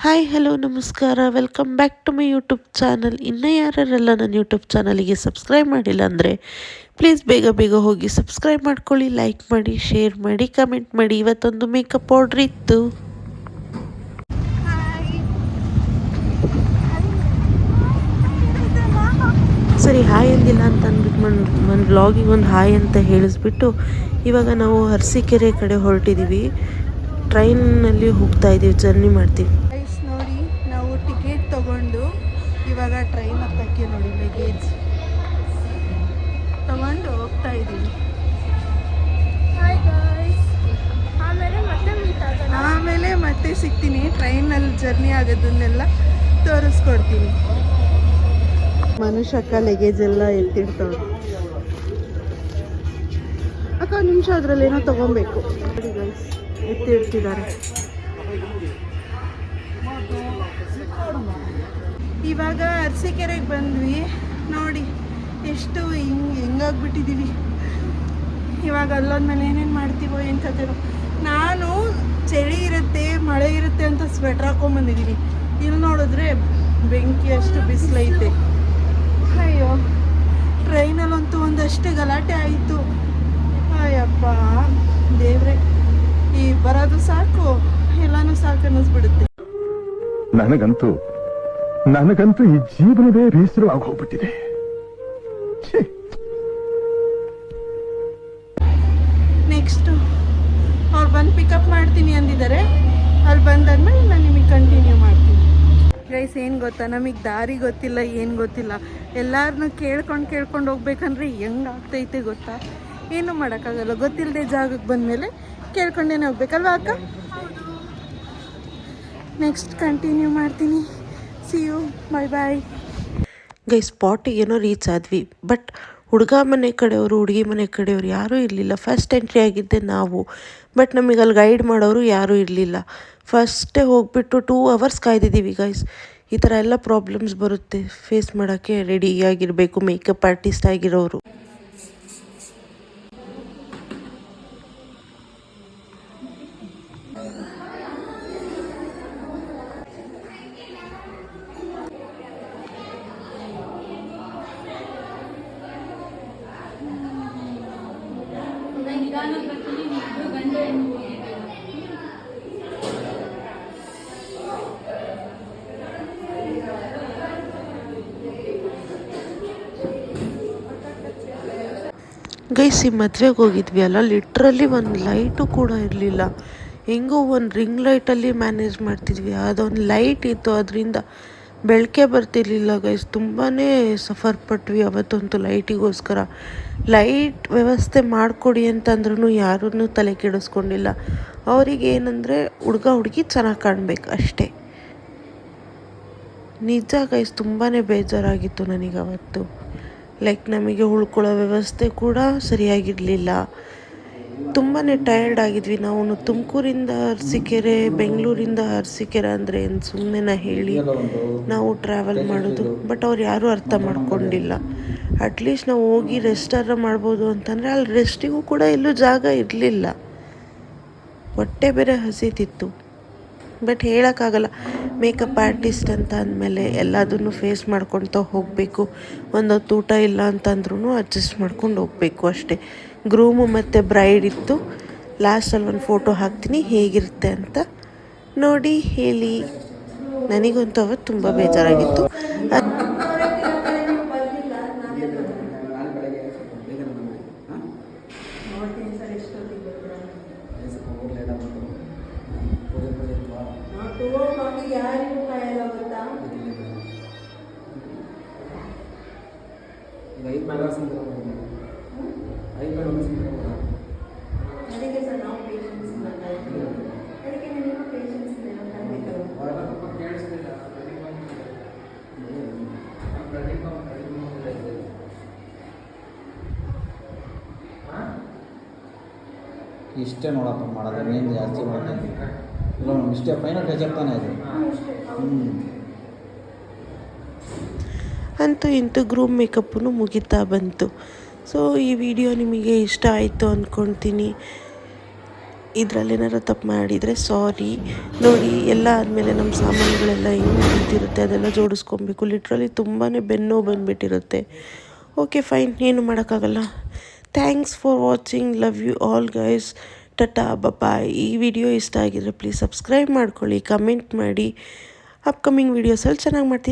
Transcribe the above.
Hi hello ನಮಸ್ಕಾರ welcome back to my YouTube channel. ಇನ್ನೂ ಯಾರೆಲ್ಲ ನನ್ನ ಯೂಟ್ಯೂಬ್ ಚಾನಲಿಗೆ ಸಬ್ಸ್ಕ್ರೈಬ್ ಮಾಡಿಲ್ಲ ಅಂದರೆ ಪ್ಲೀಸ್ ಬೇಗ ಬೇಗ ಹೋಗಿ ಸಬ್ಸ್ಕ್ರೈಬ್ ಮಾಡ್ಕೊಳ್ಳಿ, ಲೈಕ್ ಮಾಡಿ, ಶೇರ್ ಮಾಡಿ, ಕಮೆಂಟ್ ಮಾಡಿ. ಇವತ್ತೊಂದು ಮೇಕಪ್ ಪೌಡ್ರ್ ಇತ್ತು. ಸರಿ ಹಾಯ್ ಅಂದಿಲ್ಲ ಅಂತ ಅಂದ್ಬಿಟ್ಟು ಒಂದು ವ್ಲಾಗಿಗೆ ಒಂದು ಹಾಯ್ ಅಂತ ಹೇಳಿಸ್ಬಿಟ್ಟು ಇವಾಗ ನಾವು ಅರಸೀಕೆರೆ ಕಡೆ ಹೊರಟಿದ್ದೀವಿ. ಟ್ರೈನಲ್ಲಿ ಹೋಗ್ತಾ ಇದ್ದೀವಿ, ಜರ್ನಿ ಮಾಡ್ತೀವಿ. ನೋಡಿ, ನಾವು ಟಿಕೆಟ್ ತಗೊಂಡು ಇವಾಗ ಟ್ರೈನ್ ಹತ್ತಕ್ಕೆ ನೋಡಿ ಲಗೇಜ್ ತಗೊಂಡು ಹೋಗ್ತಾ ಇದ್ದೀವಿ. ಆಮೇಲೆ ಮತ್ತೆ ಸಿಗ್ತೀನಿ. ಟ್ರೈನಲ್ಲಿ ಜರ್ನಿ ಆಗೋದನ್ನೆಲ್ಲ ತೋರಿಸ್ಕೊಡ್ತೀನಿ. ಮನುಷ್ಯಕ್ಕ ಲಗೇಜ್ ಎಲ್ಲ ಎತ್ತಿಡ್ತಾವೆ. ಅಕ್ಕ ನಿಮಿಷ ಅದರಲ್ಲಿ ಏನೋ ತಗೊಬೇಕು. ಎತ್ತಿಡ್ತಿದ್ದಾರೆ. ಇವಾಗ ಅರಸೀಕೆರೆಗೆ ಬಂದ್ವಿ. ನೋಡಿ ಎಷ್ಟು ಹೆಂಗಾಗ್ಬಿಟ್ಟಿದ್ದೀವಿ. ಇವಾಗ ಅಲ್ಲೊಂದ್ಮೇಲೆ ಏನೇನು ಮಾಡ್ತೀವೋ ಏನು ಕಥೆನೋ. ನಾನು ಚಳಿ ಇರುತ್ತೆ ಮಳೆ ಇರುತ್ತೆ ಅಂತ ಸ್ವೆಟ್ರ್ ಹಾಕೊಂಡ್ಬಂದಿದ್ದೀನಿ. ಇಲ್ಲಿ ನೋಡಿದ್ರೆ ಬೆಂಕಿ ಅಷ್ಟು ಬಿಸಿಲೈತೆ. ಅಯ್ಯೋ, ಟ್ರೈನಲ್ಲಂತೂ ಒಂದಷ್ಟು ಗಲಾಟೆ ಆಯಿತು. ಅಯ್ಯಪ್ಪ ದೇವ್ರೆ, ಈ ಬರೋದು ಸಾಕು, ಎಲ್ಲಾನು ಸಾಕು ಅನ್ನಿಸ್ಬಿಡುತ್ತೆ. ನನಗಂತೂ ಈ ಜೀವನವೇ ಬೇಸರವಾಗಿ ಹೋಗ್ಬಿಟ್ಟಿದೆ. ನೆಕ್ಸ್ಟ್ ಅವ್ರು ಬಂದು ಪಿಕಪ್ ಮಾಡ್ತೀನಿ ಅಂದಿದ್ದಾರೆ. ಅಲ್ಲಿ ಬಂದಾದ್ಮೇಲೆ ನಾನು ನಿಮಗೆ ಕಂಟಿನ್ಯೂ ಮಾಡ್ತೀನಿ. ಗೈಸ್, ಏನು ಗೊತ್ತಾ, ನಮಗೆ ದಾರಿ ಗೊತ್ತಿಲ್ಲ, ಏನು ಗೊತ್ತಿಲ್ಲ. ಎಲ್ಲರನ್ನೂ ಕೇಳ್ಕೊಂಡು ಹೋಗ್ಬೇಕಂದ್ರೆ ಹೆಂಗಾಗ್ತೈತೆ ಗೊತ್ತಾ. ಏನೂ ಮಾಡೋಕ್ಕಾಗಲ್ಲ. ಗೊತ್ತಿಲ್ಲದೆ ಜಾಗಕ್ಕೆ ಬಂದಮೇಲೆ ಕೇಳ್ಕೊಂಡೇನೆ ಹೋಗ್ಬೇಕಲ್ವಾ ಅಕ್ಕ. ನೆಕ್ಸ್ಟ್ ಕಂಟಿನ್ಯೂ ಮಾಡ್ತೀನಿ. See you, bye bye. Guys, ಸ್ಪಾಟಿಗೆ ಏನೋ ರೀಚ್ ಆದ್ವಿ. ಬಟ್ ಹುಡುಗ ಮನೆ ಕಡೆಯವರು ಹುಡುಗಿ ಮನೆ ಕಡೆಯವರು ಯಾರೂ ಇರಲಿಲ್ಲ. ಫಸ್ಟ್ ಎಂಟ್ರಿ ಆಗಿದ್ದೆ ನಾವು. ಬಟ್ ನಮಗೆ ಅಲ್ಲಿ ಗೈಡ್ ಮಾಡೋರು ಯಾರೂ ಇರಲಿಲ್ಲ. ಫಸ್ಟೇ ಹೋಗ್ಬಿಟ್ಟು 2 hours ಕಾಯ್ದಿದ್ದೀವಿ ಗೈಸ್. ಈ ಥರ ಎಲ್ಲ ಪ್ರಾಬ್ಲಮ್ಸ್ ಬರುತ್ತೆ. ಫೇಸ್ ಮಾಡೋಕ್ಕೆ ರೆಡಿಯಾಗಿರಬೇಕು ಮೇಕಪ್ ಆರ್ಟಿಸ್ಟ್ ಆಗಿರೋರು. ಗೈಸ್, ಈ ಮದುವೆಗೆ ಹೋಗಿದ್ವಿ ಅಲ್ಲ, ಲಿಟ್ರಲಿ ಒಂದು ಲೈಟು ಕೂಡ ಇರಲಿಲ್ಲ. ಹೆಂಗೋ ಒಂದು ರಿಂಗ್ ಲೈಟಲ್ಲಿ ಮ್ಯಾನೇಜ್ ಮಾಡ್ತಿದ್ವಿ. ಅದೊಂದು ಲೈಟ್ ಇತ್ತು, ಅದರಿಂದ ಬೆಳಕೆ ಬರ್ತಿರ್ಲಿಲ್ಲ ಗೈಸ್. ತುಂಬಾ ಸಫರ್ ಪಟ್ವಿ ಅವತ್ತಂತೂ ಲೈಟಿಗೋಸ್ಕರ. ಲೈಟ್ ವ್ಯವಸ್ಥೆ ಮಾಡಿಕೊಡಿ ಅಂತಂದ್ರೂ ಯಾರೂ ತಲೆ ಕೆಡಿಸ್ಕೊಂಡಿಲ್ಲ. ಅವರಿಗೆ ಏನಂದರೆ ಹುಡುಗ ಹುಡುಗಿ ಚೆನ್ನಾಗಿ ಕಾಣಬೇಕು ಅಷ್ಟೇ. ನಿಜ ಗೈಸ್, ತುಂಬಾ ಬೇಜಾರಾಗಿತ್ತು ನನಗೆ ಅವತ್ತು. ಲೈಕ್ ನಮಗೆ ಉಳ್ಕೊಳ್ಳೋ ವ್ಯವಸ್ಥೆ ಕೂಡ ಸರಿಯಾಗಿರಲಿಲ್ಲ. ತುಂಬಾ ಟಯರ್ಡ್ ಆಗಿದ್ವಿ. ನಾವು ತುಮಕೂರಿಂದ ಅರಸೀಕೆರೆ, ಬೆಂಗಳೂರಿಂದ ಅರಸೀಕೆರೆ ಅಂದರೆ ಏನು ಸುಮ್ಮನೆ ಹೇಳಿ ನಾವು ಟ್ರಾವೆಲ್ ಮಾಡೋದು. ಬಟ್ ಅವ್ರು ಯಾರೂ ಅರ್ಥ ಮಾಡ್ಕೊಂಡಿಲ್ಲ. ಅಟ್ಲೀಸ್ಟ್ ನಾವು ಹೋಗಿ ರೆಸ್ಟಾರ ಮಾಡ್ಬೋದು ಅಂತಂದರೆ ಅಲ್ಲಿ ರೆಸ್ಟಿಗೂ ಕೂಡ ಎಲ್ಲೂ ಜಾಗ ಇರಲಿಲ್ಲ. ಹೊಟ್ಟೆ ಬೇರೆ ಹಸಿತಿತ್ತು. ಬಟ್ ಹೇಳೋಕ್ಕಾಗಲ್ಲ, ಮೇಕಪ್ ಆರ್ಟಿಸ್ಟ್ ಅಂತ ಅಂದಮೇಲೆ ಎಲ್ಲದನ್ನು ಫೇಸ್ ಮಾಡ್ಕೊಳ್ತಾ ಹೋಗಬೇಕು. ಒಂದೊತ್ತು ಊಟ ಇಲ್ಲ ಅಂತಂದ್ರೂ ಅಡ್ಜಸ್ಟ್ ಮಾಡ್ಕೊಂಡು ಹೋಗಬೇಕು ಅಷ್ಟೇ. ಗ್ರೂಮು ಮತ್ತು ಬ್ರೈಡ್ ಇತ್ತು. ಲಾಸ್ಟಲ್ಲಿ ಒಂದು ಫೋಟೋ ಹಾಕ್ತೀನಿ, ಹೇಗಿರುತ್ತೆ ಅಂತ ನೋಡಿ ಹೇಳಿ. ನನಗಂತೂ ಅವತ್ತು ತುಂಬ ಬೇಜಾರಾಗಿತ್ತು. ಇಷ್ಟೇ ನೋಡಪ್ಪ ಮಾಡೋದು, ಏನು ಜಾಸ್ತಿ ಮಾಡೋದು ಇಲ್ಲ. ಇಷ್ಟೇ ಫೈನಲ್ ಟಚಪ್ ತಾನೇ ಇದು. ಅಂತೂ ಇಂತೂ ಗ್ರೂಮ್ ಮೇಕಪ್ಪು ಮುಗಿತಾ ಬಂತು. ಸೊ ಈ ವಿಡಿಯೋ ನಿಮಗೆ ಇಷ್ಟ ಆಯಿತು ಅಂದ್ಕೊಳ್ತೀನಿ. ಇದರಲ್ಲಿ ಏನಾದ್ರು ತಪ್ಪು ಮಾಡಿದರೆ ಸಾರಿ. ನೋಡಿ ಎಲ್ಲ ಆದಮೇಲೆ ನಮ್ಮ ಸಾಮಾನುಗಳೆಲ್ಲ ಹೆಂಗೆ ನಿಂತಿರುತ್ತೆ ಅದೆಲ್ಲ ಜೋಡಿಸ್ಕೊಬೇಕು. ಲಿಟ್ರಲಿ ತುಂಬಾ ಬೆನ್ನೋವು ಬಂದುಬಿಟ್ಟಿರುತ್ತೆ. ಓಕೆ ಫೈನ್, ಏನು ಮಾಡೋಕ್ಕಾಗಲ್ಲ. Thanks for watching. Love you all guys. Tata bye. ಈ ವಿಡಿಯೋ ಇಷ್ಟ ಆಗಿದ್ರೆ ಪ್ಲೀಸ್ ಸಬ್ಸ್ಕ್ರೈಬ್ ಮಾಡ್ಕೊಳ್ಳಿ, ಕಮೆಂಟ್ ಮಾಡಿ. ಅಪ್ಕಮಿಂಗ್ ವೀಡಿಯೋಸಲ್ಲಿ ಚೆನ್ನಾಗಿ ಮಾಡ್ತೀನಿ.